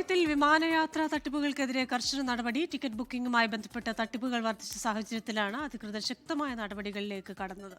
കുവൈത്തിൽ വിമാനയാത്രാ തട്ടിപ്പുകൾക്കെതിരെ കർശന നടപടി. ടിക്കറ്റ് ബുക്കിംഗുമായി ബന്ധപ്പെട്ട തട്ടിപ്പുകൾ വർദ്ധിച്ച സാഹചര്യത്തിലാണ് അധികൃതർ ശക്തമായ നടപടികളിലേക്ക് കടന്നത്.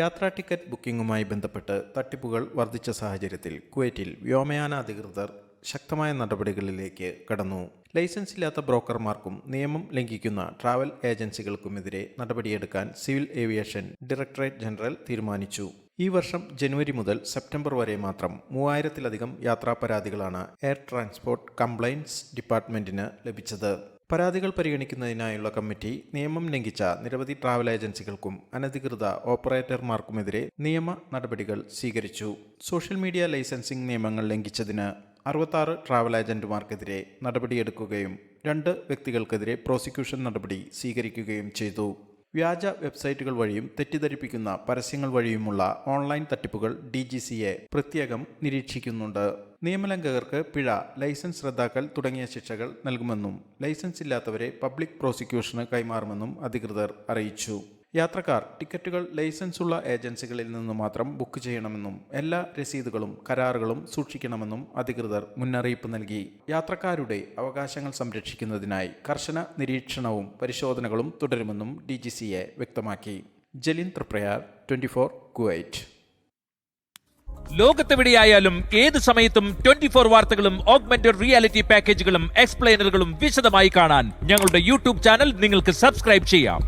യാത്രാ ടിക്കറ്റ് ബുക്കിംഗുമായി ബന്ധപ്പെട്ട് തട്ടിപ്പുകൾ വർദ്ധിച്ച സാഹചര്യത്തിൽ കുവൈറ്റിൽ വ്യോമയാന അധികൃതർ ശക്തമായ നടപടികളിലേക്ക് കടന്നു. ലൈസൻസ് ഇല്ലാത്ത ബ്രോക്കർമാർക്കും നിയമം ലംഘിക്കുന്ന ട്രാവൽ ഏജൻസികൾക്കുമെതിരെ നടപടിയെടുക്കാൻ സിവിൽ ഏവിയേഷൻ ഡയറക്ടറേറ്റ് ജനറൽ തീരുമാനിച്ചു. ഈ വർഷം ജനുവരി മുതൽ സെപ്റ്റംബർ വരെ മാത്രം 3000-ലധികം യാത്രാ പരാതികളാണ് എയർ ട്രാൻസ്പോർട്ട് കംപ്ലൈൻസ് ഡിപ്പാർട്ട്മെന്റിന് ലഭിച്ചത്. പരാതികൾ പരിഗണിക്കുന്നതിനായുള്ള കമ്മിറ്റി നിയമം ലംഘിച്ച നിരവധി ട്രാവൽ ഏജൻസികൾക്കും അനധികൃത ഓപ്പറേറ്റർമാർക്കുമെതിരെ നിയമ നടപടികൾ സ്വീകരിച്ചു. സോഷ്യൽ മീഡിയ ലൈസൻസിംഗ് നിയമങ്ങൾ ലംഘിച്ചതിന് 66 ട്രാവൽ ഏജന്റുമാർക്കെതിരെ നടപടിയെടുക്കുകയും 2 വ്യക്തികൾക്കെതിരെ പ്രോസിക്യൂഷൻ നടപടി സ്വീകരിക്കുകയും ചെയ്തു. വ്യാജ വെബ്സൈറ്റുകൾ വഴിയും തെറ്റിദ്ധരിപ്പിക്കുന്ന പരസ്യങ്ങൾ വഴിയുമുള്ള ഓൺലൈൻ തട്ടിപ്പുകൾ DGCA പ്രത്യേകം നിരീക്ഷിക്കുന്നുണ്ട്. നിയമലംഘകർക്ക് പിഴ, ലൈസൻസ് റദ്ദാക്കൽ തുടങ്ങിയ ശിക്ഷകൾ നൽകുമെന്നും ലൈസൻസ് ഇല്ലാത്തവരെ പബ്ലിക് പ്രോസിക്യൂഷന് കൈമാറുമെന്നും അധികൃതർ അറിയിച്ചു. യാത്രക്കാർ ടിക്കറ്റുകൾ ലൈസൻസുള്ള ഏജൻസികളിൽ നിന്ന് മാത്രം ബുക്ക് ചെയ്യണമെന്നും എല്ലാ രസീതുകളും കരാറുകളും സൂക്ഷിക്കണമെന്നും അധികൃതർ മുന്നറിയിപ്പ് നൽകി. യാത്രക്കാരുടെ അവകാശങ്ങൾ സംരക്ഷിക്കുന്നതിനായി കർശന നിരീക്ഷണവും പരിശോധനകളും തുടരുമെന്നും DGCA വ്യക്തമാക്കി. ജലിൻ ത്രിപ്രയാർ, 24 കുവൈറ്റ്. ലോകത്തെവിടെയായാലും ഏത് സമയത്തും 24 വാർത്തകളും ഓഗ്മെന്റഡ് റിയാലിറ്റി പാക്കേജുകളും എക്സ്പ്ലെയിനറുകളും വിശദമായി കാണാൻ ഞങ്ങളുടെ യൂട്യൂബ് ചാനൽ നിങ്ങൾക്ക് സബ്സ്ക്രൈബ് ചെയ്യാം.